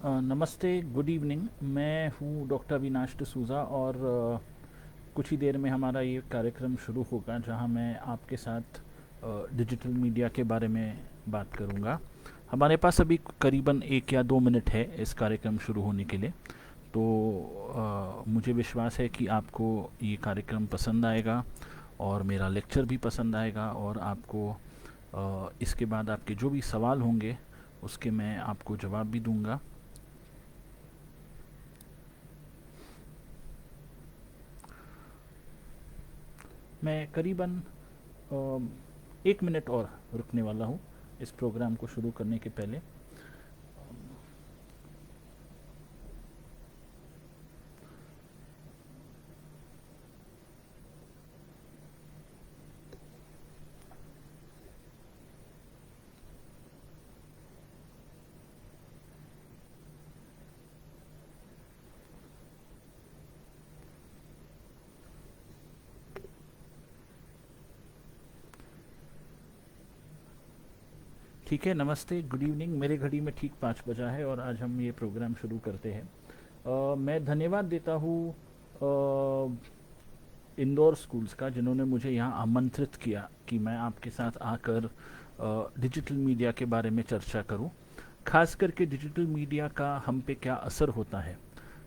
नमस्ते, good evening. मैं हूँ डॉक्टर अविनाश डसूज़ा और कुछ ही देर में हमारा ये कार्यक्रम शुरू होगा जहाँ मैं आपके साथ डिजिटल मीडिया के बारे में बात करूँगा। हमारे पास अभी करीबन 1 या 2 मिनट है इस कार्यक्रम शुरू होने के लिए। तो मुझे विश्वास है कि आपको ये कार्यक्रम पसंद आएगा और मेरा लेक्चर भी पसंद आएगा और आपको इसके बाद आपके जो भी सवाल होंगे उसके मैं आपको जवाब भी दूंगा। मैं करीबन 1 मिनट और रुकने वाला हूँ इस प्रोग्राम को शुरू करने के पहले। ठीक है, नमस्ते, गुड इवनिंग। मेरे घड़ी में ठीक 5 बजा है और आज हम ये प्रोग्राम शुरू करते हैं। मैं धन्यवाद देता हूँ इंदौर स्कूल्स का जिन्होंने मुझे यहाँ आमंत्रित किया कि मैं आपके साथ आकर डिजिटल मीडिया के बारे में चर्चा करूँ। खास करके डिजिटल मीडिया का हम पे क्या असर होता है।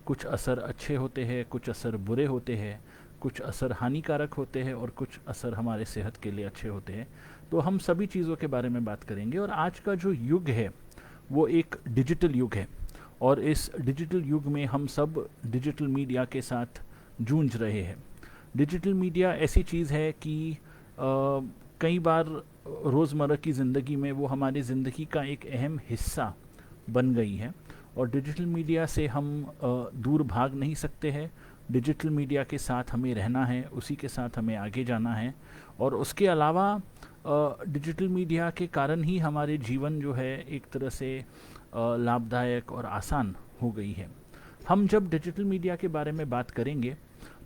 कुछ असर अच्छे होते हैं, कुछ असर बुरे होते हैं, कुछ असर हानिकारक होते हैं और कुछ असर हमारे सेहत के लिए अच्छे होते हैं। तो हम सभी चीज़ों के बारे में बात करेंगे और आज का जो युग है वो एक डिजिटल युग है और इस डिजिटल युग में हम सब डिजिटल मीडिया के साथ जूझ रहे हैं। डिजिटल मीडिया ऐसी चीज़ है कि कई बार रोज़मर्रा की ज़िंदगी में वो हमारी ज़िंदगी का एक अहम हिस्सा बन गई है और डिजिटल मीडिया से हम दूर भाग नहीं सकते हैं। डिजिटल मीडिया के साथ हमें रहना है, उसी के साथ हमें आगे जाना है और उसके अलावा डिजिटल मीडिया के कारण ही हमारे जीवन जो है एक तरह से लाभदायक और आसान हो गई है। हम जब डिजिटल मीडिया के बारे में बात करेंगे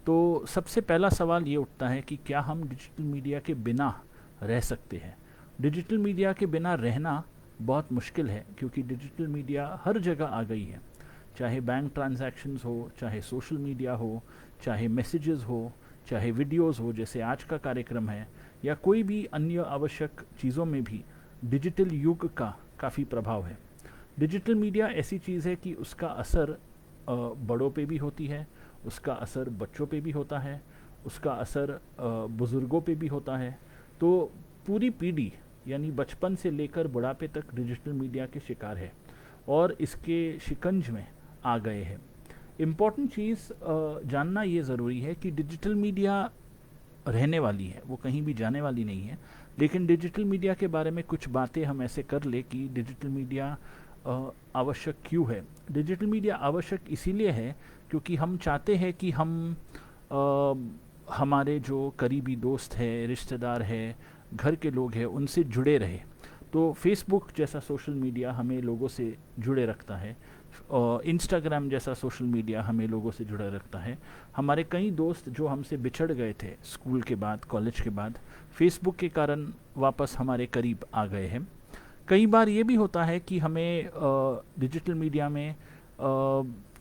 तो सबसे पहला सवाल ये उठता है कि क्या हम डिजिटल मीडिया के बिना रह सकते हैं। डिजिटल मीडिया के बिना रहना बहुत मुश्किल है क्योंकि डिजिटल मीडिया हर जगह आ गई है। चाहे बैंक ट्रांजैक्शंस हो, चाहे सोशल मीडिया हो, चाहे मैसेजेस हो, चाहे वीडियोस हो जैसे आज का कार्यक्रम है, या कोई भी अन्य आवश्यक चीज़ों में भी डिजिटल युग का काफ़ी प्रभाव है। डिजिटल मीडिया ऐसी चीज़ है कि उसका असर बड़ों पे भी होती है, उसका असर बच्चों पे भी होता है, उसका असर बुज़ुर्गों पे भी होता है। तो पूरी पीढ़ी यानी बचपन से लेकर बुढ़ापे तक डिजिटल मीडिया के शिकार है और इसके शिकंज में आ गए हैं। इम्पॉर्टेंट चीज़ जानना ये ज़रूरी है कि डिजिटल मीडिया रहने वाली है, वो कहीं भी जाने वाली नहीं है। लेकिन डिजिटल मीडिया के बारे में कुछ बातें हम ऐसे कर ले कि डिजिटल मीडिया आवश्यक क्यों है। डिजिटल मीडिया आवश्यक इसीलिए है क्योंकि हम चाहते हैं कि हम हमारे जो करीबी दोस्त हैं, रिश्तेदार हैं, घर के लोग हैं, उनसे जुड़े रहे। तो फेसबुक जैसा सोशल मीडिया हमें लोगों से जुड़े रखता है और इंस्टाग्राम जैसा सोशल मीडिया हमें लोगों से जुड़े रखता है। हमारे कई दोस्त जो हमसे बिछड़ गए थे स्कूल के बाद, कॉलेज के बाद, फेसबुक के कारण वापस हमारे करीब आ गए हैं। कई बार ये भी होता है कि हमें डिजिटल मीडिया में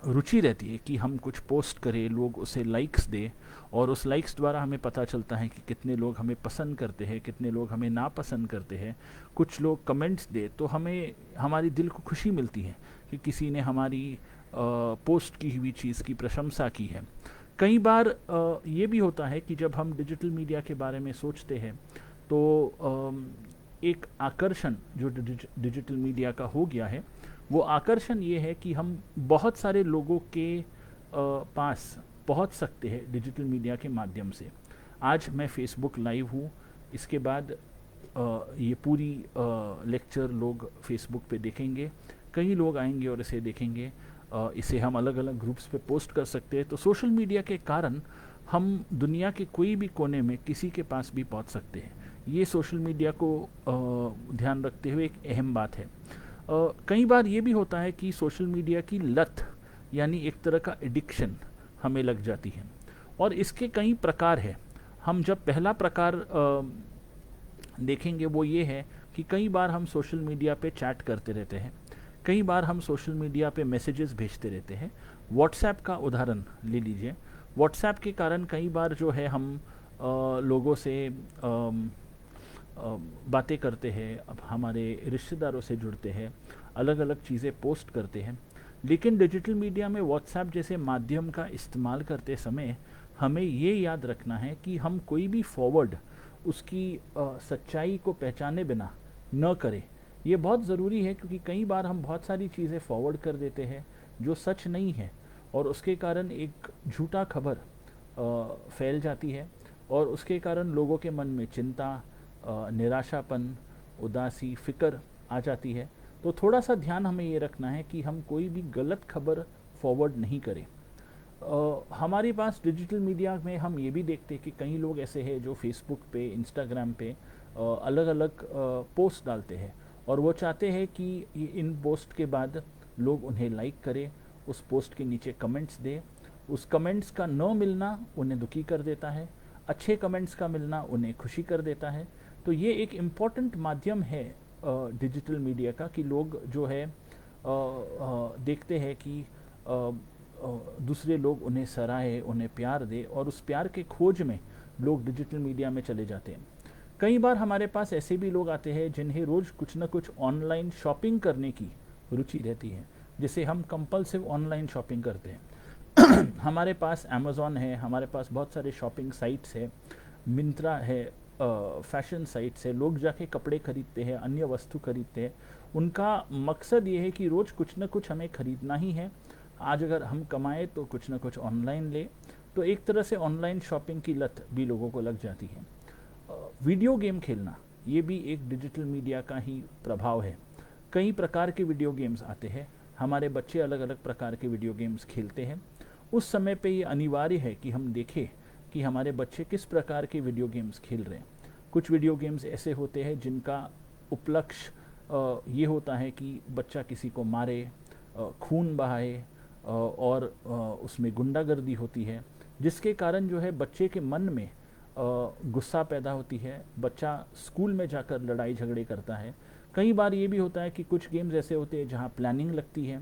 रुचि रहती है कि हम कुछ पोस्ट करें, लोग उसे लाइक्स दें और उस लाइक्स द्वारा हमें पता चलता है कि कितने लोग हमें पसंद करते हैं, कितने लोग हमें नापसंद करते हैं। कुछ लोग कमेंट्स दे तो हमें हमारी दिल को खुशी मिलती है कि किसी ने हमारी पोस्ट की हुई चीज़ की प्रशंसा की है। कई बार ये भी होता है कि जब हम डिजिटल मीडिया के बारे में सोचते हैं तो एक आकर्षण जो डिजिटल मीडिया का हो गया है, वो आकर्षण ये है कि हम बहुत सारे लोगों के पास पहुंच सकते हैं डिजिटल मीडिया के माध्यम से। आज मैं फेसबुक लाइव हूँ, इसके बाद ये पूरी लेक्चर लोग फेसबुक पे देखेंगे, कई लोग आएंगे और इसे देखेंगे। इसे हम अलग अलग ग्रुप्स पे पोस्ट कर सकते हैं। तो सोशल मीडिया के कारण हम दुनिया के कोई भी कोने में किसी के पास भी पहुंच सकते हैं। ये सोशल मीडिया को ध्यान रखते हुए एक अहम बात है। कई बार ये भी होता है कि सोशल मीडिया की लत यानी एक तरह का एडिक्शन हमें लग जाती है और इसके कई प्रकार हैं। हम जब पहला प्रकार देखेंगे वो ये है कि कई बार हम सोशल मीडिया पे चैट करते रहते हैं। कई बार हम सोशल मीडिया पे मैसेजेस भेजते रहते हैं। व्हाट्सएप का उदाहरण ले लीजिए। व्हाट्सएप के कारण कई बार जो है हम लोगों से बातें करते हैं, अब हमारे रिश्तेदारों से जुड़ते हैं, अलग अलग चीज़ें पोस्ट करते हैं। लेकिन डिजिटल मीडिया में व्हाट्सएप जैसे माध्यम का इस्तेमाल करते समय हमें ये याद रखना है कि हम कोई भी फॉरवर्ड उसकी सच्चाई को पहचाने बिना न करें। ये बहुत ज़रूरी है, क्योंकि कई बार हम बहुत सारी चीज़ें फॉरवर्ड कर देते हैं जो सच नहीं है, और उसके कारण एक झूठा खबर फैल जाती है, और उसके कारण लोगों के मन में चिंता, निराशापन, उदासी, फिक्र आ जाती है। तो थोड़ा सा ध्यान हमें ये रखना है कि हम कोई भी गलत खबर फॉरवर्ड नहीं करें। हमारे पास डिजिटल मीडिया में हम ये भी देखते हैं कि कई लोग ऐसे हैं जो फेसबुक पे, इंस्टाग्राम पे अलग अलग पोस्ट डालते हैं, और वो चाहते हैं कि इन पोस्ट के बाद लोग उन्हें लाइक करें, उस पोस्ट के नीचे कमेंट्स दें। उस कमेंट्स का न मिलना उन्हें दुखी कर देता है, अच्छे कमेंट्स का मिलना उन्हें खुशी कर देता है। तो ये एक इम्पॉर्टेंट माध्यम है डिजिटल मीडिया का, कि लोग जो है देखते हैं कि दूसरे लोग उन्हें सराहे, उन्हें प्यार दे, और उस प्यार के खोज में लोग डिजिटल मीडिया में चले जाते हैं। कई बार हमारे पास ऐसे भी लोग आते हैं जिन्हें रोज़ कुछ ना कुछ ऑनलाइन शॉपिंग करने की रुचि रहती है, जिसे हम कंपल्सिव ऑनलाइन शॉपिंग करते हैं। हमारे पास अमेज़ॉन है, हमारे पास बहुत सारे शॉपिंग साइट्स है, मिंत्रा है, फैशन साइट्स है, लोग जाके कपड़े खरीदते हैं, अन्य वस्तु खरीदते हैं। उनका मकसद ये है कि रोज़ कुछ ना कुछ हमें खरीदना ही है, आज अगर हम कमाएं तो कुछ ना कुछ ऑनलाइन ले। तो एक तरह से ऑनलाइन शॉपिंग की लत भी लोगों को लग जाती है। वीडियो गेम खेलना ये भी एक डिजिटल मीडिया का ही प्रभाव है। कई प्रकार के वीडियो गेम्स आते हैं, हमारे बच्चे अलग अलग प्रकार के वीडियो गेम्स खेलते हैं। उस समय पे ये अनिवार्य है कि हम देखें कि हमारे बच्चे किस प्रकार के वीडियो गेम्स खेल रहे हैं। कुछ वीडियो गेम्स ऐसे होते हैं जिनका उपलक्ष्य ये होता है कि बच्चा किसी को मारे, खून बहाए, और उसमें गुंडागर्दी होती है, जिसके कारण जो है बच्चे के मन में गुस्सा पैदा होती है, बच्चा स्कूल में जाकर लड़ाई झगड़े करता है। कई बार ये भी होता है कि कुछ गेम्स ऐसे होते हैं जहाँ प्लानिंग लगती है,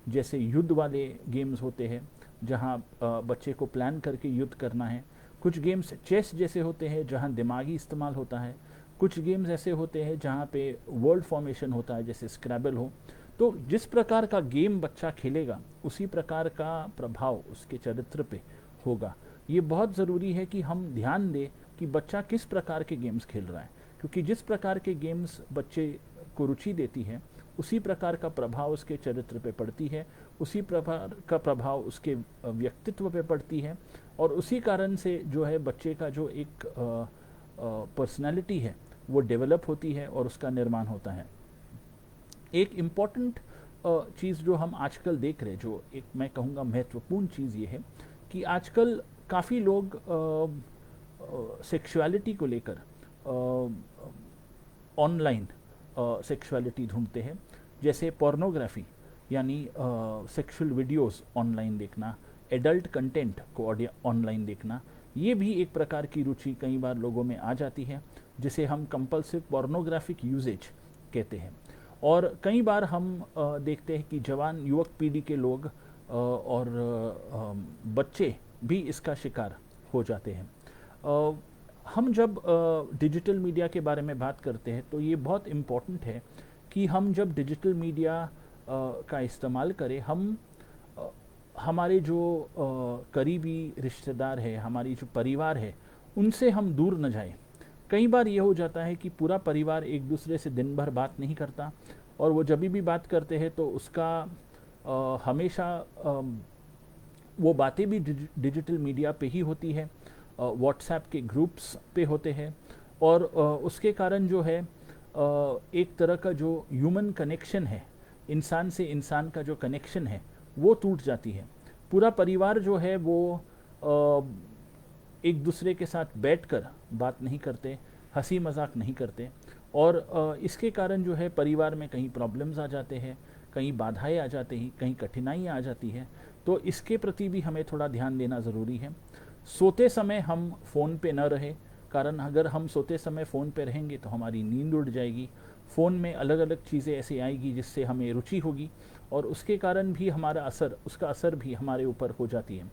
जैसे युद्ध वाले गेम्स होते हैं जहाँ बच्चे को प्लान करके युद्ध करना है। कुछ गेम्स चेस जैसे होते हैं जहाँ दिमागी इस्तेमाल होता है। कुछ गेम्स ऐसे होते हैं जहाँ पे वर्ड फॉर्मेशन होता है, जैसे स्क्रैबल हो। तो जिस प्रकार का गेम बच्चा खेलेगा उसी प्रकार का प्रभाव उसके चरित्र पे होगा। ये बहुत ज़रूरी है कि हम ध्यान दें कि बच्चा किस प्रकार के गेम्स खेल रहा है, क्योंकि जिस प्रकार के गेम्स बच्चे को रुचि देती है उसी प्रकार का प्रभाव उसके चरित्र पे पड़ती है, उसी प्रकार का प्रभाव उसके व्यक्तित्व पे पड़ती है, और उसी कारण से जो है बच्चे का जो एक पर्सनैलिटी है वो डेवलप होती है और उसका निर्माण होता है। एक इम्पॉर्टेंट चीज़ जो हम आजकल देख रहे हैं, जो एक मैं कहूँगा महत्वपूर्ण चीज़ ये है कि आजकल काफ़ी लोग सेक्सुअलिटी को लेकर ऑनलाइन सेक्सुअलिटी ढूंढते हैं, जैसे पोर्नोग्राफी यानी सेक्सुअल वीडियोस ऑनलाइन देखना, एडल्ट कंटेंट को ऑनलाइन देखना। ये भी एक प्रकार की रुचि कई बार लोगों में आ जाती है, जिसे हम कंपल्सिव पोर्नोग्राफिक यूजेज कहते हैं। और कई बार हम देखते हैं कि जवान युवक पीढ़ी के लोग और बच्चे भी इसका शिकार हो जाते हैं। हम जब डिजिटल मीडिया के बारे में बात करते हैं तो ये बहुत इम्पोर्टेंट है कि हम जब डिजिटल मीडिया का इस्तेमाल करें, हम हमारे जो करीबी रिश्तेदार है, हमारी जो परिवार है, उनसे हम दूर न जाएं। कई बार ये हो जाता है कि पूरा परिवार एक दूसरे से दिन भर बात नहीं करता, और वो जब भी बात करते हैं तो उसका हमेशा वो बातें भी डिजिटल मीडिया पे ही होती है, व्हाट्सएप के ग्रुप्स पे होते हैं, और उसके कारण जो है एक तरह का जो ह्यूमन कनेक्शन है, इंसान से इंसान का जो कनेक्शन है वो टूट जाती है। पूरा परिवार जो है वो एक दूसरे के साथ बैठकर बात नहीं करते, हंसी मजाक नहीं करते, और इसके कारण जो है परिवार में कहीं प्रॉब्लम्स आ जाते हैं, कहीं बाधाएं आ जाती हैं, कहीं कठिनाइयाँ आ जाती हैं। तो इसके प्रति भी हमें थोड़ा ध्यान देना ज़रूरी है। सोते समय हम फ़ोन पे न रहें, कारण अगर हम सोते समय फ़ोन पे रहेंगे तो हमारी नींद उड़ जाएगी, फ़ोन में अलग अलग चीज़ें ऐसे आएगी जिससे हमें रुचि होगी और उसके कारण भी उसका असर भी हमारे ऊपर हो जाती है।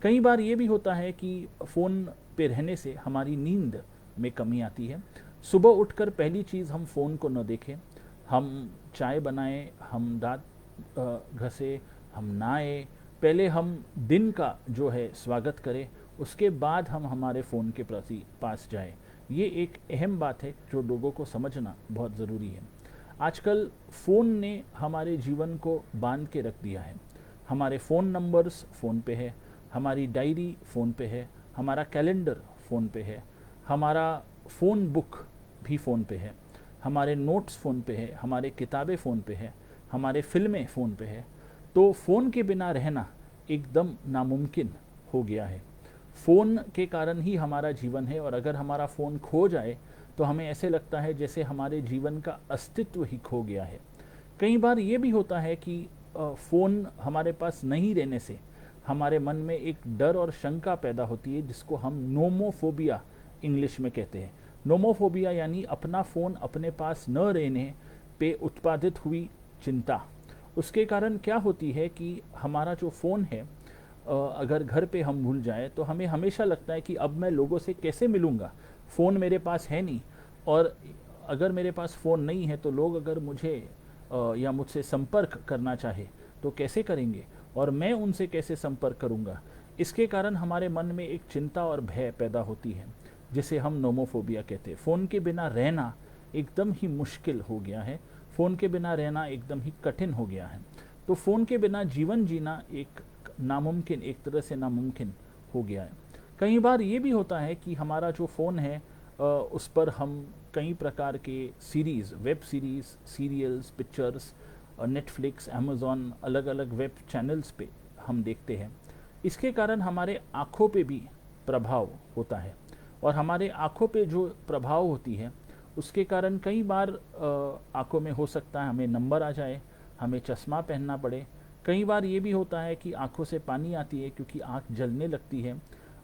कई बार ये भी होता है कि फ़ोन पे रहने से हमारी नींद में कमी आती है। सुबह उठकर पहली चीज़ हम फ़ोन को न देखें, हम चाय बनाएं, हम दांत घसें, हम नहाएं, पहले हम दिन का जो है स्वागत करें, उसके बाद हम हमारे फ़ोन के प्रति पास जाएं। ये एक अहम बात है जो लोगों को समझना बहुत ज़रूरी है। आजकल फ़ोन ने हमारे जीवन को बांध के रख दिया है। हमारे फ़ोन नंबर्स फ़ोन पे है, हमारी डायरी फ़ोन पे है, हमारा कैलेंडर फ़ोन पे है, हमारा फ़ोन बुक भी फ़ोन पे है, हमारे नोट्स फ़ोन पे है, हमारे किताबें फ़ोन पे है, हमारे फिल्में फ़ोन पे है। तो फ़ोन के बिना रहना एकदम नामुमकिन हो गया है। फ़ोन के कारण ही हमारा जीवन है और अगर हमारा फ़ोन खो जाए तो हमें ऐसे लगता है जैसे हमारे जीवन का अस्तित्व ही खो गया है। कई बार ये भी होता है कि फ़ोन हमारे पास नहीं रहने से हमारे मन में एक डर और शंका पैदा होती है जिसको हम नोमोफोबिया इंग्लिश में कहते हैं। नोमोफोबिया यानी अपना फ़ोन अपने पास न रहने पे उत्पादित हुई चिंता। उसके कारण क्या होती है कि हमारा जो फ़ोन है अगर घर पे हम भूल जाएं तो हमें हमेशा लगता है कि अब मैं लोगों से कैसे मिलूँगा, फ़ोन मेरे पास है नहीं। और अगर मेरे पास फ़ोन नहीं है तो लोग अगर मुझे या मुझसे संपर्क करना चाहे तो कैसे करेंगे और मैं उनसे कैसे संपर्क करूँगा। इसके कारण हमारे मन में एक चिंता और भय पैदा होती है जिसे हम नोमोफोबिया कहते हैं। फ़ोन के बिना रहना एकदम ही मुश्किल हो गया है, फ़ोन के बिना रहना एकदम ही कठिन हो गया है। तो फ़ोन के बिना जीवन जीना एक तरह से नामुमकिन हो गया है। कई बार ये भी होता है कि हमारा जो फ़ोन है उस पर हम कई प्रकार के series, web series, serials, pictures, Netflix, Amazon, अलग अलग वेब चैनल्स पे हम देखते हैं। इसके कारण हमारे आँखों पे भी प्रभाव होता है और हमारे आँखों पे जो प्रभाव होती है उसके कारण कई बार आँखों में हो सकता है हमें नंबर आ जाए, हमें चश्मा पहनना पड़े। कई बार ये भी होता है कि आँखों से पानी आती है क्योंकि आँख जलने लगती है।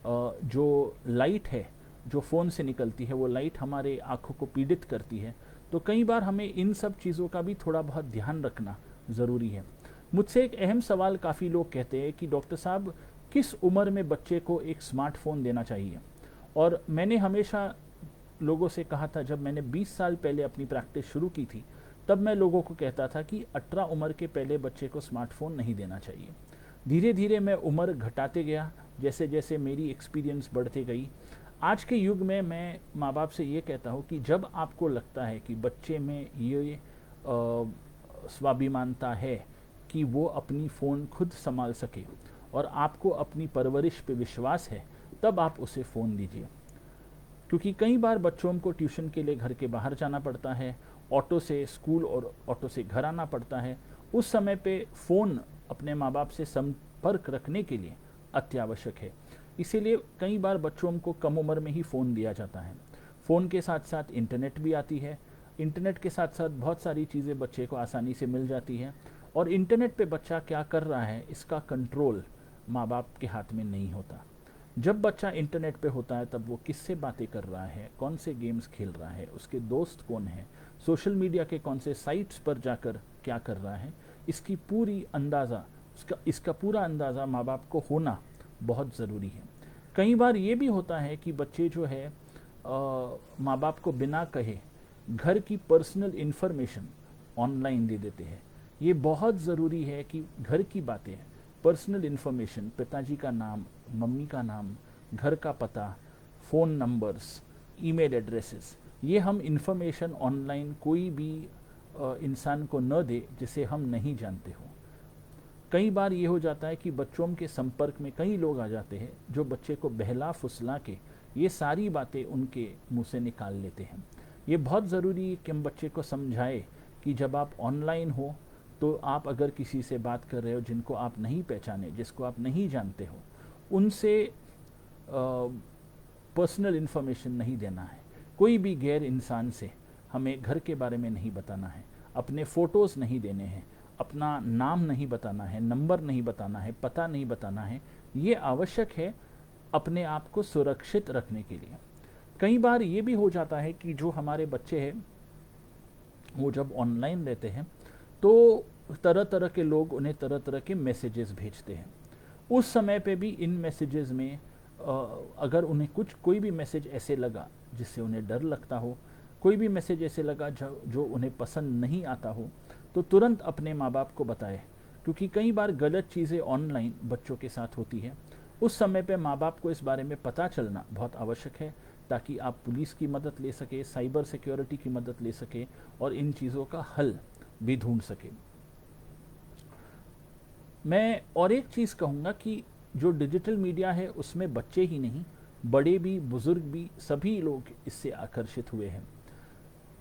जो लाइट है जो फ़ोन से निकलती है वो लाइट हमारे आँखों को पीड़ित करती है। तो कई बार हमें इन सब चीज़ों का भी थोड़ा बहुत ध्यान रखना ज़रूरी है। मुझसे एक अहम सवाल काफ़ी लोग कहते हैं कि डॉक्टर साहब किस उम्र में बच्चे को एक स्मार्टफ़ोन देना चाहिए। और मैंने हमेशा लोगों से कहा था, जब मैंने 20 साल पहले अपनी प्रैक्टिस शुरू की थी तब मैं लोगों को कहता था कि 18 उम्र के पहले बच्चे को स्मार्टफ़ोन नहीं देना चाहिए। धीरे धीरे मैं उम्र घटाते गया जैसे जैसे मेरी एक्सपीरियंस बढ़ती गई। आज के युग में मैं माँ बाप से ये कहता हूँ कि जब आपको लगता है कि बच्चे में ये स्वाभिमानता है कि वो अपनी फ़ोन खुद संभाल सके और आपको अपनी परवरिश पे विश्वास है, तब आप उसे फ़ोन दीजिए। क्योंकि कई बार बच्चों को ट्यूशन के लिए घर के बाहर जाना पड़ता है, ऑटो से स्कूल और ऑटो से घर आना पड़ता है। उस समय पे फ़ोन अपने माँ बाप से संपर्क रखने के लिए अत्यावश्यक है। इसीलिए कई बार बच्चों को कम उम्र में ही फ़ोन दिया जाता है। फ़ोन के साथ साथ इंटरनेट भी आती है। इंटरनेट के साथ साथ बहुत सारी चीज़ें बच्चे को आसानी से मिल जाती है और इंटरनेट पे बच्चा क्या कर रहा है इसका कंट्रोल माँ बाप के हाथ में नहीं होता। जब बच्चा इंटरनेट पे होता है तब वो किससे बातें कर रहा है, कौन से गेम्स खेल रहा है, उसके दोस्त कौन हैं, सोशल मीडिया के कौन से साइट्स पर जाकर क्या कर रहा है, इसका पूरा अंदाज़ा माँ बाप को होना बहुत ज़रूरी है। कई बार ये भी होता है कि बच्चे जो है माँ बाप को बिना कहे घर की पर्सनल इन्फॉर्मेशन ऑनलाइन दे देते हैं। ये बहुत ज़रूरी है कि घर की बातें, पर्सनल इन्फॉर्मेशन, पिताजी का नाम, मम्मी का नाम, घर का पता, फ़ोन नंबर्स, ईमेल एड्रेसेस, ये हम इन्फॉर्मेशन ऑनलाइन कोई भी इंसान को न दे जिसे हम नहीं जानते हो। कई बार ये हो जाता है कि बच्चों के संपर्क में कई लोग आ जाते हैं जो बच्चे को बहला फुसला के ये सारी बातें उनके मुंह से निकाल लेते हैं। ये बहुत ज़रूरी है कि हम बच्चे को समझाए कि जब आप ऑनलाइन हो तो आप अगर किसी से बात कर रहे हो जिनको आप नहीं पहचाने, जिसको आप नहीं जानते हो, उनसे पर्सनल इन्फॉर्मेशन नहीं देना है। कोई भी गैर इंसान से हमें घर के बारे में नहीं बताना है, अपने फ़ोटोज़ नहीं देने हैं, अपना नाम नहीं बताना है, नंबर नहीं बताना है, पता नहीं बताना है। ये आवश्यक है अपने आप को सुरक्षित रखने के लिए। कई बार ये भी हो जाता है कि जो हमारे बच्चे हैं वो जब ऑनलाइन रहते हैं तो तरह तरह के लोग उन्हें तरह तरह के मैसेजेस भेजते हैं। उस समय पे भी इन मैसेजेस में अगर उन्हें कोई भी मैसेज ऐसे लगा जिससे उन्हें डर लगता हो, कोई भी मैसेज ऐसे लगा जो उन्हें पसंद नहीं आता हो, तो तुरंत अपने माँ बाप को बताएं, क्योंकि कई बार गलत चीज़ें ऑनलाइन बच्चों के साथ होती है। उस समय पे माँ बाप को इस बारे में पता चलना बहुत आवश्यक है, ताकि आप पुलिस की मदद ले सके, साइबर सिक्योरिटी की मदद ले सके और इन चीज़ों का हल भी ढूंढ सके। मैं और एक चीज़ कहूँगा कि जो डिजिटल मीडिया है उसमें बच्चे ही नहीं, बड़े भी, बुज़ुर्ग भी, सभी लोग इससे आकर्षित हुए हैं।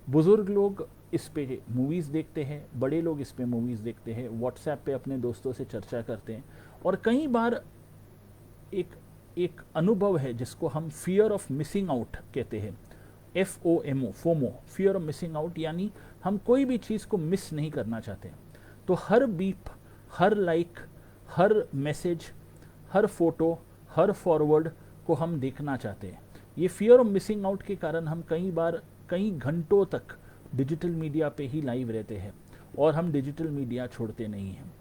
बुज़ुर्ग लोग इस पे मूवीज़ देखते हैं, बड़े लोग इस पे मूवीज़ देखते हैं, व्हाट्सएप पे अपने दोस्तों से चर्चा करते हैं, और कई बार एक अनुभव है जिसको हम फियर ऑफ मिसिंग आउट कहते हैं, FOMO, FOMO, fear of missing out, यानी हम कोई भी चीज़ को मिस नहीं करना चाहते। तो हर बीप, हर लाइक, हर मैसेज, हर फोटो, हर फॉरवर्ड को हम देखना चाहते हैं। ये फियर ऑफ मिसिंग आउट के कारण हम कई बार कई घंटों तक डिजिटल मीडिया पे ही लाइव रहते हैं और हम डिजिटल मीडिया छोड़ते नहीं हैं।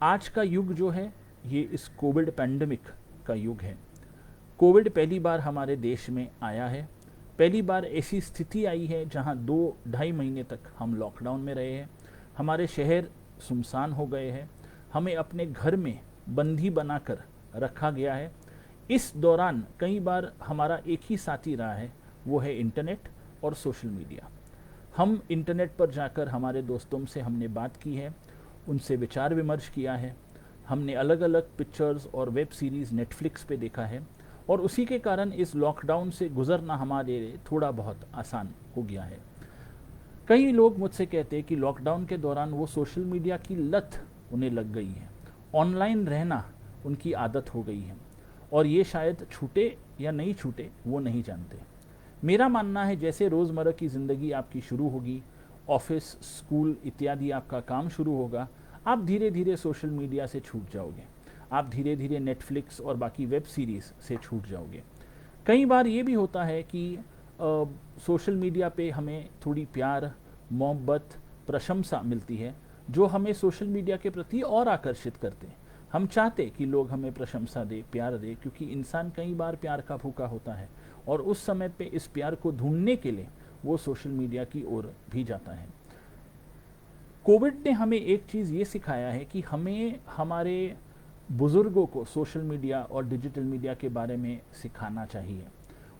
आज का युग जो है ये इस कोविड पैंडमिक का युग है। कोविड पहली बार हमारे देश में आया है, पहली बार ऐसी स्थिति आई है जहां 2-2.5 महीने तक हम लॉकडाउन में रहे हैं, हमारे शहर सुनसान हो गए हैं, हमें अपने घर में बंदी बनाकर रखा गया है। इस दौरान कई बार हमारा एक ही साथी रहा है, वो है इंटरनेट और सोशल मीडिया। हम इंटरनेट पर जाकर हमारे दोस्तों से हमने बात की है, उनसे विचार विमर्श किया है, हमने अलग अलग पिक्चर्स और वेब सीरीज़ नेटफ्लिक्स पे देखा है, और उसी के कारण इस लॉकडाउन से गुजरना हमारे लिए थोड़ा बहुत आसान हो गया है। कई लोग मुझसे कहते हैं कि लॉकडाउन के दौरान वो सोशल मीडिया की लत उन्हें लग गई है, ऑनलाइन रहना उनकी आदत हो गई है, और ये शायद छूटे या नहीं छूटे वो नहीं जानते। मेरा मानना है जैसे रोज़मर्रा की ज़िंदगी आपकी शुरू होगी, ऑफिस, स्कूल इत्यादि आपका काम शुरू होगा, आप धीरे धीरे सोशल मीडिया से छूट जाओगे, आप धीरे धीरे नेटफ्लिक्स और बाकी वेब सीरीज़ से छूट जाओगे। कई बार ये भी होता है कि सोशल मीडिया पे हमें थोड़ी प्यार, मोहब्बत, प्रशंसा मिलती है, जो हमें सोशल मीडिया के प्रति और आकर्षित करते हैं। हम चाहते कि लोग हमें प्रशंसा दे, प्यार दे, क्योंकि इंसान कई बार प्यार का भूखा होता है, और उस समय पे इस प्यार को ढूंढने के लिए वो सोशल मीडिया की ओर भी जाता है। कोविड ने हमें एक चीज़ ये सिखाया है कि हमें हमारे बुज़ुर्गों को सोशल मीडिया और डिजिटल मीडिया के बारे में सिखाना चाहिए,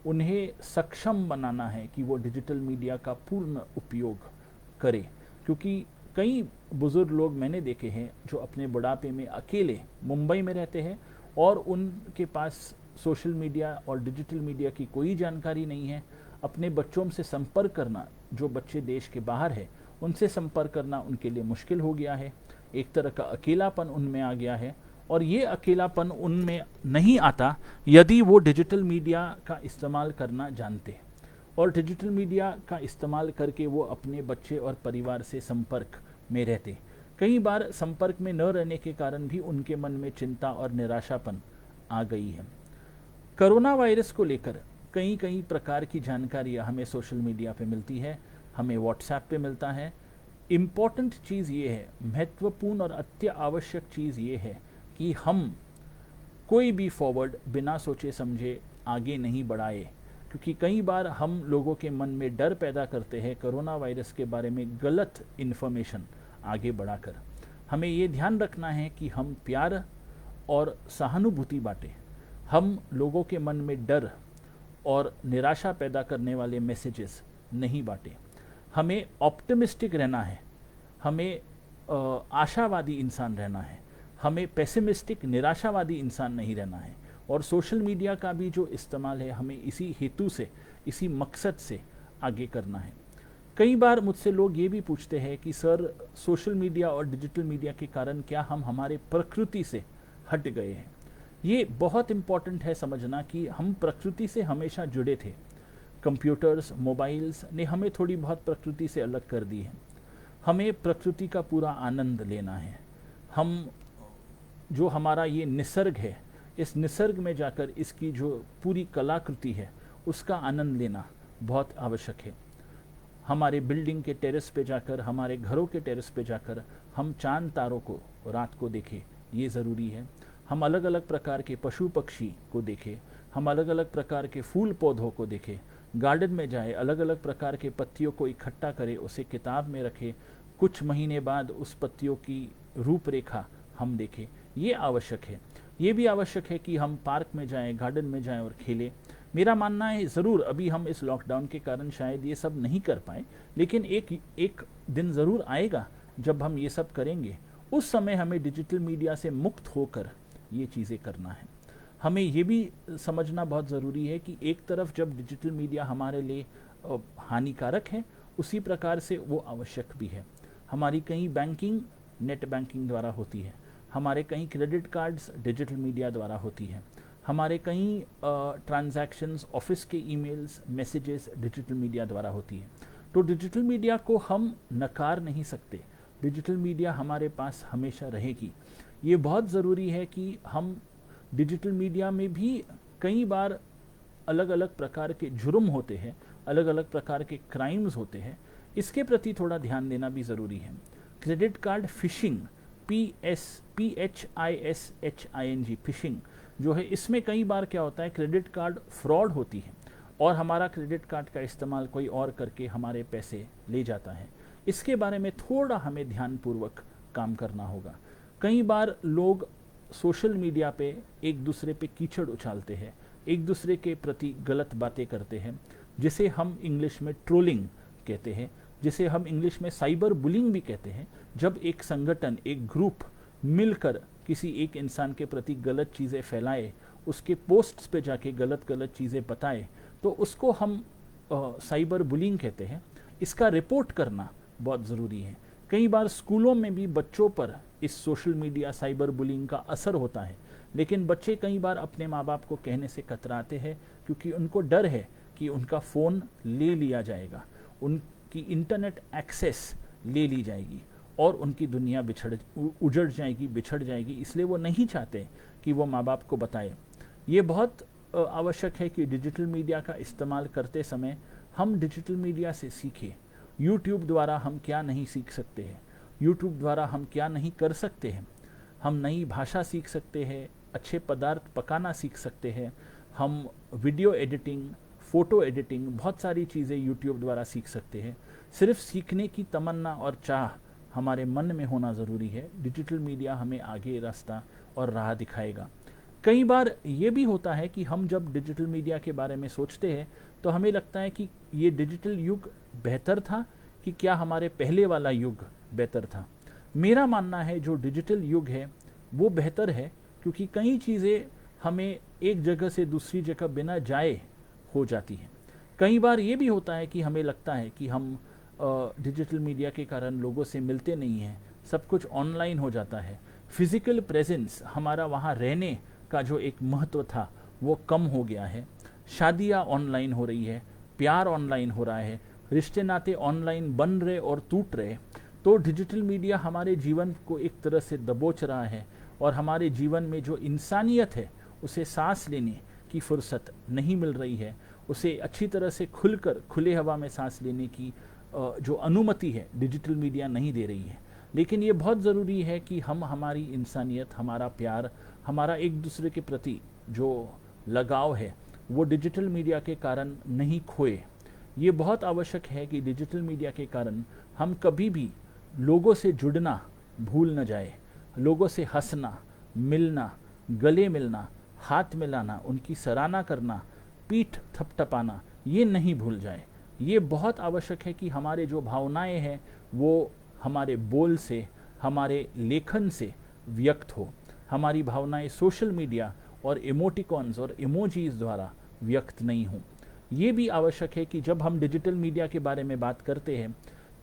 उन्हें सक्षम बनाना है कि वो डिजिटल मीडिया का पूर्ण उपयोग करें, क्योंकि कई बुज़ुर्ग लोग मैंने देखे हैं जो अपने बुढ़ापे में अकेले मुंबई में रहते हैं और उनके पास सोशल मीडिया और डिजिटल मीडिया की कोई जानकारी नहीं है। अपने बच्चों से संपर्क करना, जो बच्चे देश के बाहर है उनसे संपर्क करना उनके लिए मुश्किल हो गया है। एक तरह का अकेलापन उनमें आ गया है, और ये अकेलापन उनमें नहीं आता यदि वो डिजिटल मीडिया का इस्तेमाल करना जानते हैं, और डिजिटल मीडिया का इस्तेमाल करके वो अपने बच्चे और परिवार से संपर्क में रहते। कई बार संपर्क में न रहने के कारण भी उनके मन में चिंता और निराशापन आ गई है। कोरोना वायरस को लेकर कई कई प्रकार की जानकारियाँ हमें सोशल मीडिया पे मिलती है, हमें व्हाट्सएप पे मिलता है। इम्पॉर्टेंट चीज़ ये है, महत्वपूर्ण और अत्य आवश्यक चीज़ ये है कि हम कोई भी फॉरवर्ड बिना सोचे समझे आगे नहीं बढ़ाए, क्योंकि कई बार हम लोगों के मन में डर पैदा करते हैं कोरोना वायरस के बारे में गलत इन्फॉर्मेशन आगे बढ़ाकर। हमें ये ध्यान रखना है कि हम प्यार और सहानुभूति बांटें, हम लोगों के मन में डर और निराशा पैदा करने वाले मैसेजेस नहीं बांटें। हमें ऑप्टिमिस्टिक रहना है, हमें आशावादी इंसान रहना है, हमें पेसिमिस्टिक, निराशावादी इंसान नहीं रहना है। और सोशल मीडिया का भी जो इस्तेमाल है हमें इसी हेतु से, इसी मकसद से आगे करना है। कई बार मुझसे लोग ये भी पूछते हैं कि सर, सोशल मीडिया और डिजिटल मीडिया के कारण क्या हम हमारे प्रकृति से हट गए हैं? ये बहुत इम्पॉर्टेंट है समझना कि हम प्रकृति से हमेशा जुड़े थे। कंप्यूटर्स, मोबाइल्स ने हमें थोड़ी बहुत प्रकृति से अलग कर दी है। हमें प्रकृति का पूरा आनंद लेना है। हम जो हमारा ये निसर्ग है, इस निसर्ग में जाकर इसकी जो पूरी कलाकृति है उसका आनंद लेना बहुत आवश्यक है। हमारे बिल्डिंग के टेरेस पे जाकर, हमारे घरों के टेरेस पे जाकर हम चांद तारों को रात को देखें, ये ज़रूरी है। हम अलग अलग प्रकार के पशु पक्षी को देखें, हम अलग अलग प्रकार के फूल पौधों को देखें, गार्डन में जाए, अलग अलग प्रकार के पत्तियों को इकट्ठा करें, उसे किताब में रखें, कुछ महीने बाद उस पत्तियों की रूपरेखा हम देखें, ये आवश्यक है। ये भी आवश्यक है कि हम पार्क में जाएं, गार्डन में जाएं और खेलें। मेरा मानना है ज़रूर अभी हम इस लॉकडाउन के कारण शायद ये सब नहीं कर पाए, लेकिन एक दिन ज़रूर आएगा जब हम ये सब करेंगे। उस समय हमें डिजिटल मीडिया से मुक्त होकर ये चीज़ें करना है। हमें ये भी समझना बहुत ज़रूरी है कि एक तरफ जब डिजिटल मीडिया हमारे लिए हानिकारक है, उसी प्रकार से वो आवश्यक भी है। हमारी कहीं बैंकिंग नेट बैंकिंग द्वारा होती है, हमारे कहीं क्रेडिट कार्ड्स डिजिटल मीडिया द्वारा होती है, हमारे कहीं ट्रांजैक्शंस, ऑफिस के ईमेल्स, मैसेजेस डिजिटल मीडिया द्वारा होती है। तो डिजिटल मीडिया को हम नकार नहीं सकते, डिजिटल मीडिया हमारे पास हमेशा रहेगी। ये बहुत ज़रूरी है कि हम डिजिटल मीडिया में भी कई बार अलग अलग प्रकार के जुर्म होते हैं, अलग अलग प्रकार के क्राइम्स होते हैं, इसके प्रति थोड़ा ध्यान देना भी ज़रूरी है। Credit card fishing, PHISHING fishing जो है, इसमें कई बार क्या होता है, क्रेडिट कार्ड फ्रॉड होती है और हमारा क्रेडिट कार्ड का इस्तेमाल कोई और करके हमारे पैसे ले जाता है। इसके बारे में थोड़ा हमें ध्यानपूर्वक काम करना होगा। कई बार लोग सोशल मीडिया पे एक दूसरे पे कीचड़ उछालते हैं, एक दूसरे के प्रति गलत बातें करते हैं, जिसे हम इंग्लिश में ट्रोलिंग कहते हैं, जिसे हम इंग्लिश में साइबर बुलिंग भी कहते हैं। जब एक संगठन, एक ग्रुप मिलकर किसी एक इंसान के प्रति गलत चीज़ें फैलाए, उसके पोस्ट्स पे जाके गलत गलत चीज़ें बताए, तो उसको हम साइबर बुलिंग कहते हैं। इसका रिपोर्ट करना बहुत ज़रूरी है। कई बार स्कूलों में भी बच्चों पर इस सोशल मीडिया साइबर बुलिंग का असर होता है, लेकिन बच्चे कई बार अपने माँ बाप को कहने से कतराते हैं, क्योंकि उनको डर है कि उनका फ़ोन ले लिया जाएगा, उनकी इंटरनेट एक्सेस ले ली जाएगी और उनकी दुनिया उजड़ जाएगी, बिछड़ जाएगी। इसलिए वो नहीं चाहते कि वो माँ बाप को बताए। ये बहुत आवश्यक है कि डिजिटल मीडिया का इस्तेमाल करते समय हम डिजिटल मीडिया से सीखें। यूट्यूब द्वारा हम क्या नहीं सीख सकते हैं, यूट्यूब द्वारा हम क्या नहीं कर सकते हैं। हम नई भाषा सीख सकते हैं, अच्छे पदार्थ पकाना सीख सकते हैं, हम वीडियो एडिटिंग, फ़ोटो एडिटिंग, बहुत सारी चीज़ें यूट्यूब द्वारा सीख सकते हैं। सिर्फ सीखने की तमन्ना और चाह हमारे मन में होना ज़रूरी है। डिजिटल मीडिया हमें आगे रास्ता और राह दिखाएगा। कई बार ये भी होता है कि हम जब डिजिटल मीडिया के बारे में सोचते हैं तो हमें लगता है कि ये डिजिटल युग बेहतर था कि क्या हमारे पहले वाला युग बेहतर था। मेरा मानना है जो डिजिटल युग है वो बेहतर है, क्योंकि कई चीज़ें हमें एक जगह से दूसरी जगह बिना जाए हो जाती हैं। कई बार ये भी होता है कि हमें लगता है कि हम डिजिटल मीडिया के कारण लोगों से मिलते नहीं हैं, सब कुछ ऑनलाइन हो जाता है। फिज़िकल प्रेजेंस, हमारा वहाँ रहने का जो एक महत्व था वो कम हो गया है। शादियाँ ऑनलाइन हो रही है, प्यार ऑनलाइन हो रहा है, रिश्ते नाते ऑनलाइन बन रहे और टूट रहे। तो डिजिटल मीडिया हमारे जीवन को एक तरह से दबोच रहा है और हमारे जीवन में जो इंसानियत है उसे सांस लेने की फुर्सत नहीं मिल रही है, उसे अच्छी तरह से खुलकर खुले हवा में सांस लेने की जो अनुमति है डिजिटल मीडिया नहीं दे रही है। लेकिन ये बहुत ज़रूरी है कि हम हमारी इंसानियत, हमारा प्यार, हमारा एक दूसरे के प्रति जो लगाव है वो डिजिटल मीडिया के कारण नहीं खोए। ये बहुत आवश्यक है कि डिजिटल मीडिया के कारण हम कभी भी लोगों से जुड़ना भूल न जाए, लोगों से हंसना, मिलना, गले मिलना, हाथ मिलाना, उनकी सराहना करना, पीठ थपथपाना, ये नहीं भूल जाए। ये बहुत आवश्यक है कि हमारे जो भावनाएं हैं वो हमारे बोल से, हमारे लेखन से व्यक्त हो। हमारी भावनाएं सोशल मीडिया और इमोटिकॉन्स और इमोजीज द्वारा व्यक्त नहीं हों। ये भी आवश्यक है कि जब हम डिजिटल मीडिया के बारे में बात करते हैं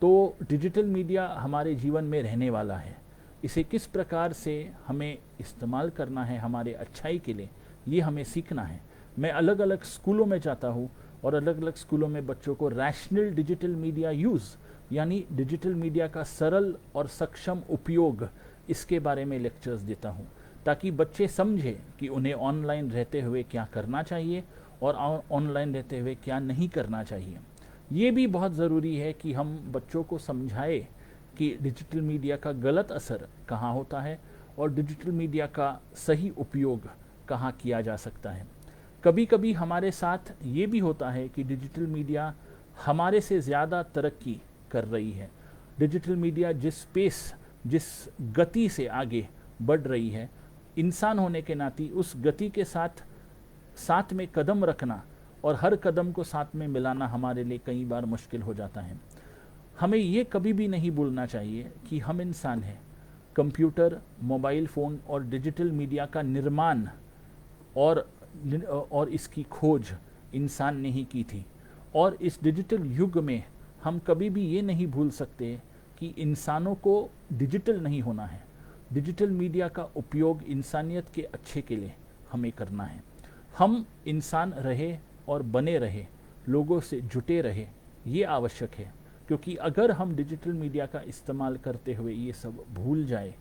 तो डिजिटल मीडिया हमारे जीवन में रहने वाला है। इसे किस प्रकार से हमें इस्तेमाल करना है हमारे अच्छाई के लिए, ये हमें सीखना है। मैं अलग अलग स्कूलों में जाता हूँ और अलग अलग स्कूलों में बच्चों को रैशनल डिजिटल मीडिया यूज़, यानी डिजिटल मीडिया का सरल और सक्षम उपयोग, इसके बारे में लेक्चर्स देता हूँ, ताकि बच्चे समझें कि उन्हें ऑनलाइन रहते हुए क्या करना चाहिए और ऑनलाइन रहते हुए क्या नहीं करना चाहिए। ये भी बहुत ज़रूरी है कि हम बच्चों को समझाएं कि डिजिटल मीडिया का गलत असर कहाँ होता है और डिजिटल मीडिया का सही उपयोग कहाँ किया जा सकता है। कभी कभी हमारे साथ ये भी होता है कि डिजिटल मीडिया हमारे से ज़्यादा तरक्की कर रही है। डिजिटल मीडिया जिस गति से आगे बढ़ रही है, इंसान होने के नाते उस गति के साथ साथ में कदम रखना और हर कदम को साथ में मिलाना हमारे लिए कई बार मुश्किल हो जाता है। हमें ये कभी भी नहीं भूलना चाहिए कि हम इंसान हैं। कंप्यूटर, मोबाइल फ़ोन और डिजिटल मीडिया का निर्माण और इसकी खोज इंसान ने ही की थी। और इस डिजिटल युग में हम कभी भी ये नहीं भूल सकते कि इंसानों को डिजिटल नहीं होना है। डिजिटल मीडिया का उपयोग इंसानियत के अच्छे के लिए हमें करना है। हम इंसान रहे और बने रहे, लोगों से जुटे रहे, ये आवश्यक है। क्योंकि अगर हम डिजिटल मीडिया का इस्तेमाल करते हुए ये सब भूल जाए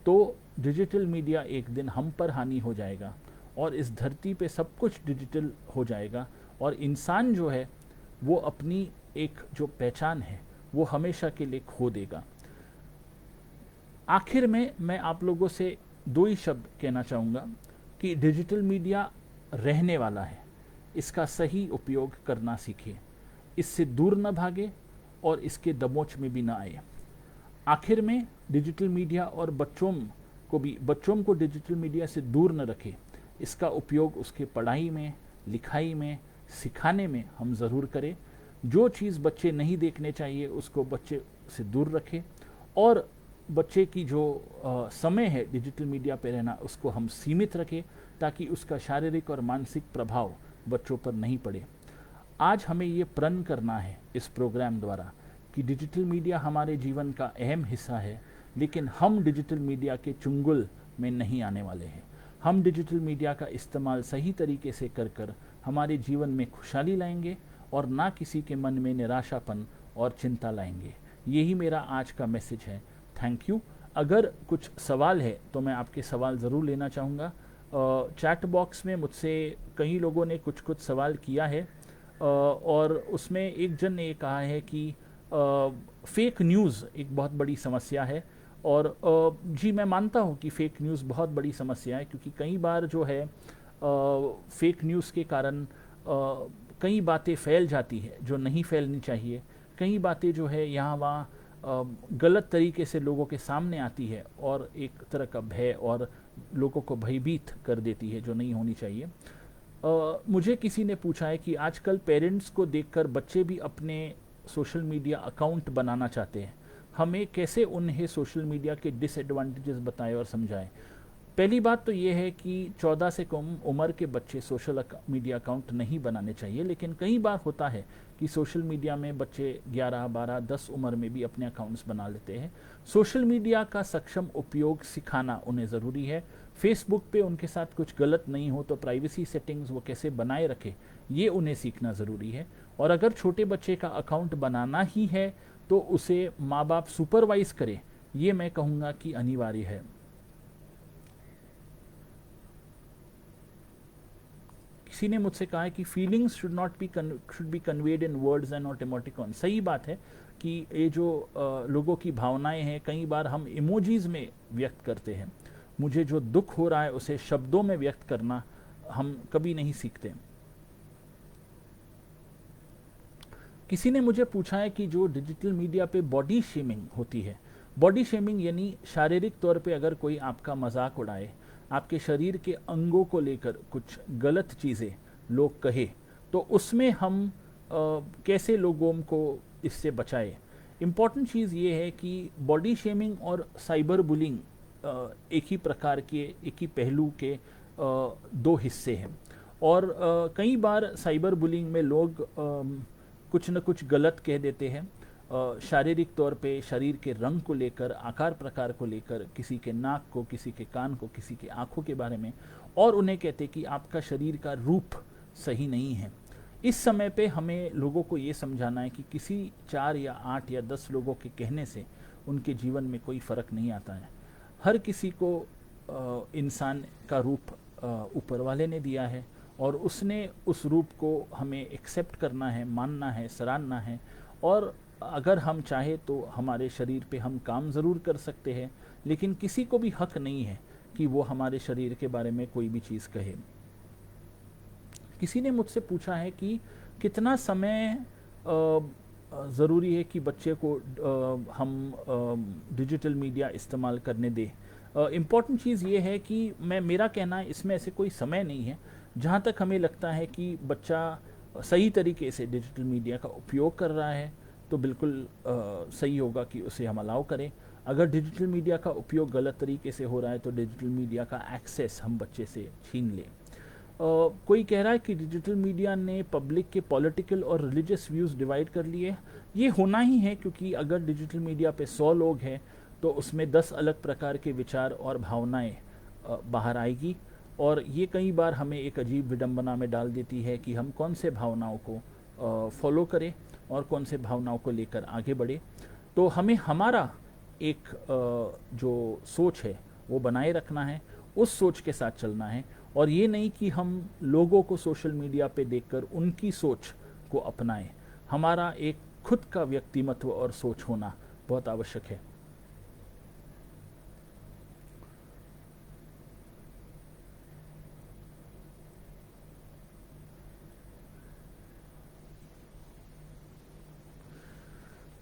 तो डिजिटल मीडिया एक दिन हम पर हानि हो जाएगा और इस धरती पे सब कुछ डिजिटल हो जाएगा और इंसान जो है वो अपनी एक जो पहचान है वो हमेशा के लिए खो देगा। आखिर में मैं आप लोगों से दो ही शब्द कहना चाहूँगा कि डिजिटल मीडिया रहने वाला है, इसका सही उपयोग करना सीखिए, इससे दूर न भागे और इसके दबोच में भी ना आए। आखिर में डिजिटल मीडिया और बच्चों को डिजिटल मीडिया से दूर न रखें। इसका उपयोग उसके पढ़ाई में, लिखाई में, सिखाने में हम ज़रूर करें। जो चीज़ बच्चे नहीं देखने चाहिए उसको बच्चे से दूर रखें और बच्चे की जो समय है डिजिटल मीडिया पे रहना उसको हम सीमित रखें ताकि उसका शारीरिक और मानसिक प्रभाव बच्चों पर नहीं पड़े। आज हमें ये प्रण करना है इस प्रोग्राम द्वारा कि डिजिटल मीडिया हमारे जीवन का अहम हिस्सा है, लेकिन हम डिजिटल मीडिया के चुंगल में नहीं आने वाले हैं। हम डिजिटल मीडिया का इस्तेमाल सही तरीके से कर हमारे जीवन में खुशहाली लाएंगे और ना किसी के मन में निराशापन और चिंता लाएंगे। यही मेरा आज का मैसेज है। Thank you. अगर कुछ सवाल है तो मैं आपके सवाल ज़रूर लेना चाहूँगा। चैट बॉक्स में मुझसे कई लोगों ने कुछ सवाल किया है और उसमें एक जन ने कहा है कि फेक न्यूज़ एक बहुत बड़ी समस्या है और जी मैं मानता हूँ कि फेक न्यूज़ बहुत बड़ी समस्या है, क्योंकि कई बार जो है फेक न्यूज़ के कारण कई बातें फैल जाती है जो नहीं फैलनी चाहिए। कई बातें जो है यहाँ वहाँ गलत तरीके से लोगों के सामने आती है और एक तरह का भय और लोगों को भयभीत कर देती है जो नहीं होनी चाहिए। मुझे किसी ने पूछा है कि आजकल पेरेंट्स को देखकर बच्चे भी अपने सोशल मीडिया अकाउंट बनाना चाहते हैं, हमें कैसे उन्हें सोशल मीडिया के डिसएडवांटेजेस बताएं और समझाएं। पहली बात तो ये है कि 14 से कम उम्र के बच्चे सोशल मीडिया अकाउंट नहीं बनाने चाहिए, लेकिन कई बार होता है कि सोशल मीडिया में बच्चे 11, 12, 10 उम्र में भी अपने अकाउंट्स बना लेते हैं। सोशल मीडिया का सक्षम उपयोग सिखाना उन्हें ज़रूरी है। फेसबुक पे उनके साथ कुछ गलत नहीं हो तो प्राइवेसी सेटिंग्स वो कैसे बनाए रखे ये उन्हें सीखना ज़रूरी है। और अगर छोटे बच्चे का अकाउंट बनाना ही है तो उसे माँ बाप सुपरवाइज़ करें, ये मैं कहूँगा कि अनिवार्य है। किसी ने मुझसे कहा है कि feelings should be conveyed in words and not emoticon. सही बात है कि ये जो लोगों की भावनाएं हैं कई बार हम इमोजीज में व्यक्त करते हैं। मुझे जो दुख हो रहा है उसे शब्दों में व्यक्त करना हम कभी नहीं सीखते। किसी ने मुझे पूछा है कि जो डिजिटल मीडिया पे बॉडी शेमिंग होती है, बॉडी शेमिंग यानी शारीरिक तौर पे अगर कोई आपका मजाक उड़ाए, आपके शरीर के अंगों को लेकर कुछ गलत चीज़ें लोग कहे, तो उसमें हम कैसे लोगों को इससे बचाए। इम्पॉर्टेंट चीज़ ये है कि बॉडी शेमिंग और साइबर बुलिंग एक ही प्रकार के, एक ही पहलू के दो हिस्से हैं। और कई बार साइबर बुलिंग में लोग कुछ न कुछ गलत कह देते हैं, शारीरिक तौर पे शरीर के रंग को लेकर, आकार प्रकार को लेकर, किसी के नाक को, किसी के कान को, किसी के आँखों के बारे में, और उन्हें कहते कि आपका शरीर का रूप सही नहीं है। इस समय पे हमें लोगों को ये समझाना है कि किसी 4 या 8 या 10 लोगों के कहने से उनके जीवन में कोई फ़र्क नहीं आता है। हर किसी को इंसान का रूप ऊपर वाले ने दिया है और उसने उस रूप को हमें एक्सेप्ट करना है, मानना है, सराहना है। और अगर हम चाहे तो हमारे शरीर पे हम काम ज़रूर कर सकते हैं, लेकिन किसी को भी हक नहीं है कि वो हमारे शरीर के बारे में कोई भी चीज़ कहे। किसी ने मुझसे पूछा है कि कितना समय ज़रूरी है कि बच्चे को हम डिजिटल मीडिया इस्तेमाल करने दें। इम्पॉर्टेंट चीज़ ये है कि मेरा कहना है इसमें ऐसे कोई समय नहीं है। जहाँ तक हमें लगता है कि बच्चा सही तरीके से डिजिटल मीडिया का उपयोग कर रहा है तो बिल्कुल सही होगा कि उसे हम अलाउ करें। अगर डिजिटल मीडिया का उपयोग गलत तरीके से हो रहा है तो डिजिटल मीडिया का एक्सेस हम बच्चे से छीन लें। कोई कह रहा है कि डिजिटल मीडिया ने पब्लिक के पॉलिटिकल और रिलीजियस व्यूज़ डिवाइड कर लिए। ये होना ही है, क्योंकि अगर डिजिटल मीडिया पे 100 लोग हैं तो उसमें 10 अलग प्रकार के विचार और भावनाएं बाहर आएगी। और ये कई बार हमें एक अजीब विडंबना में डाल देती है कि हम कौन से भावनाओं को फॉलो करें और कौन से भावनाओं को लेकर आगे बढ़े। तो हमें हमारा एक जो सोच है वो बनाए रखना है, उस सोच के साथ चलना है, और ये नहीं कि हम लोगों को सोशल मीडिया पे देखकर उनकी सोच को अपनाएं। हमारा एक खुद का व्यक्तिमत्व और सोच होना बहुत आवश्यक है।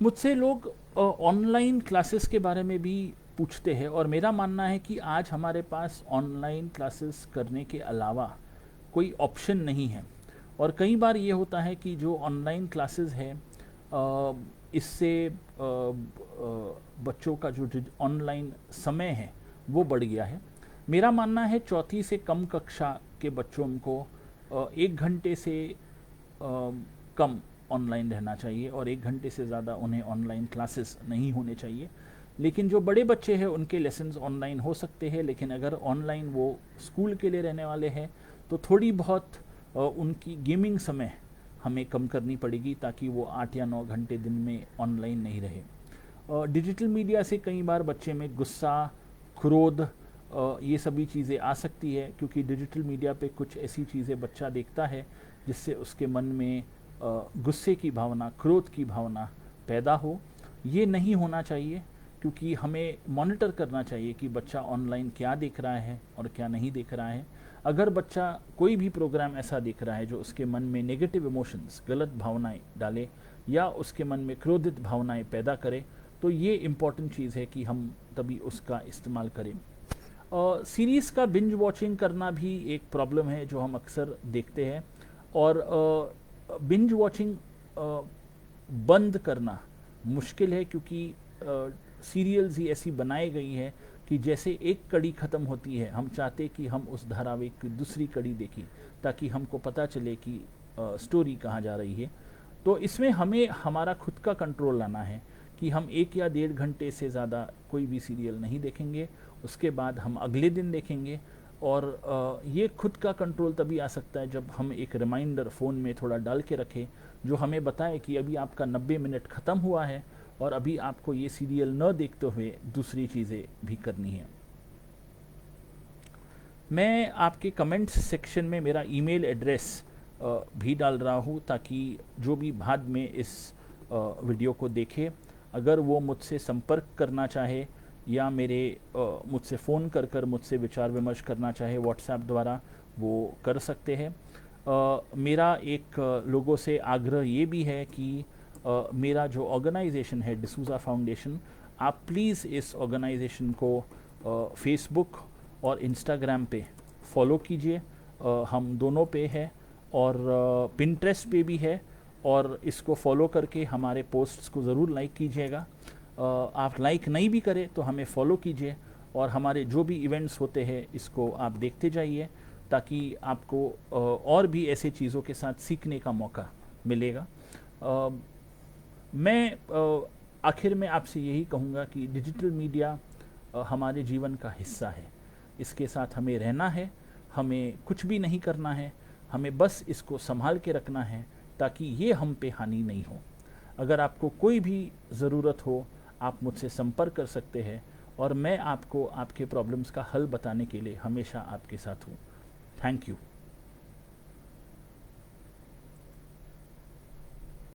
मुझसे लोग ऑनलाइन क्लासेस के बारे में भी पूछते हैं, और मेरा मानना है कि आज हमारे पास ऑनलाइन क्लासेस करने के अलावा कोई ऑप्शन नहीं है। और कई बार ये होता है कि जो ऑनलाइन क्लासेस है इससे बच्चों का जो ऑनलाइन समय है वो बढ़ गया है। मेरा मानना है चौथी से कम कक्षा के बच्चों को 1 घंटे से कम ऑनलाइन रहना चाहिए, और 1 घंटे से ज़्यादा उन्हें ऑनलाइन क्लासेस नहीं होने चाहिए। लेकिन जो बड़े बच्चे हैं उनके लेसन्स ऑनलाइन हो सकते हैं, लेकिन अगर ऑनलाइन वो स्कूल के लिए रहने वाले हैं तो थोड़ी बहुत उनकी गेमिंग समय हमें कम करनी पड़ेगी, ताकि वो 8 या 9 घंटे दिन में ऑनलाइन नहीं रहे। डिजिटल मीडिया से कई बार बच्चे में गुस्सा, क्रोध, ये सभी चीज़ें आ सकती है, क्योंकि डिजिटल मीडिया पे कुछ ऐसी चीज़ें बच्चा देखता है जिससे उसके मन में गुस्से की भावना, क्रोध की भावना पैदा हो। ये नहीं होना चाहिए, क्योंकि हमें मॉनिटर करना चाहिए कि बच्चा ऑनलाइन क्या देख रहा है और क्या नहीं देख रहा है। अगर बच्चा कोई भी प्रोग्राम ऐसा देख रहा है जो उसके मन में नेगेटिव इमोशंस, गलत भावनाएं डाले, या उसके मन में क्रोधित भावनाएं पैदा करे, तो ये इम्पॉर्टेंट चीज़ है कि हम तभी उसका इस्तेमाल करें। सीरीज़ का बिंज वॉचिंग करना भी एक प्रॉब्लम है जो हम अक्सर देखते हैं, और बिंज वॉचिंग बंद करना मुश्किल है, क्योंकि सीरियल्स ही ऐसी बनाई गई है कि जैसे एक कड़ी ख़त्म होती है, हम चाहते कि हम उस धारावाहिक की दूसरी कड़ी देखें, ताकि हमको पता चले कि स्टोरी कहाँ जा रही है। तो इसमें हमें हमारा खुद का कंट्रोल लाना है कि हम 1 या 1.5 घंटे से ज़्यादा कोई भी सीरियल नहीं देखेंगे, उसके बाद हम अगले दिन देखेंगे। और ये खुद का कंट्रोल तभी आ सकता है जब हम एक रिमाइंडर फ़ोन में थोड़ा डाल के रखें, जो हमें बताए कि अभी आपका 90 मिनट ख़त्म हुआ है और अभी आपको ये सीरियल न देखते हुए दूसरी चीज़ें भी करनी है। मैं आपके कमेंट्स सेक्शन में मेरा ईमेल एड्रेस भी डाल रहा हूँ, ताकि जो भी बाद में इस वीडियो को देखे, अगर वो मुझसे संपर्क करना चाहे या मुझसे फ़ोन कर मुझसे विचार विमर्श करना चाहे व्हाट्सएप द्वारा, वो कर सकते हैं। मेरा एक लोगों से आग्रह ये भी है कि मेरा जो ऑर्गेनाइजेशन है डिसूज़ा फाउंडेशन, आप प्लीज़ इस ऑर्गेनाइजेशन को फेसबुक और इंस्टाग्राम पे फॉलो कीजिए। हम दोनों पे है, और पिंटरेस्ट पे भी है, और इसको फॉलो करके हमारे पोस्ट्स को ज़रूर लाइक कीजिएगा। आप लाइक नहीं भी करें तो हमें फॉलो कीजिए, और हमारे जो भी इवेंट्स होते हैं इसको आप देखते जाइए, ताकि आपको और भी ऐसे चीज़ों के साथ सीखने का मौका मिलेगा। मैं आखिर में आपसे यही कहूँगा कि डिजिटल मीडिया हमारे जीवन का हिस्सा है, इसके साथ हमें रहना है, हमें कुछ भी नहीं करना है, हमें बस इसको संभाल के रखना है ताकि ये हम पे हानि नहीं हो। अगर आपको कोई भी ज़रूरत हो आप मुझसे संपर्क कर सकते हैं, और मैं आपको आपके प्रॉब्लम्स का हल बताने के लिए हमेशा आपके साथ हूँ। Thank you.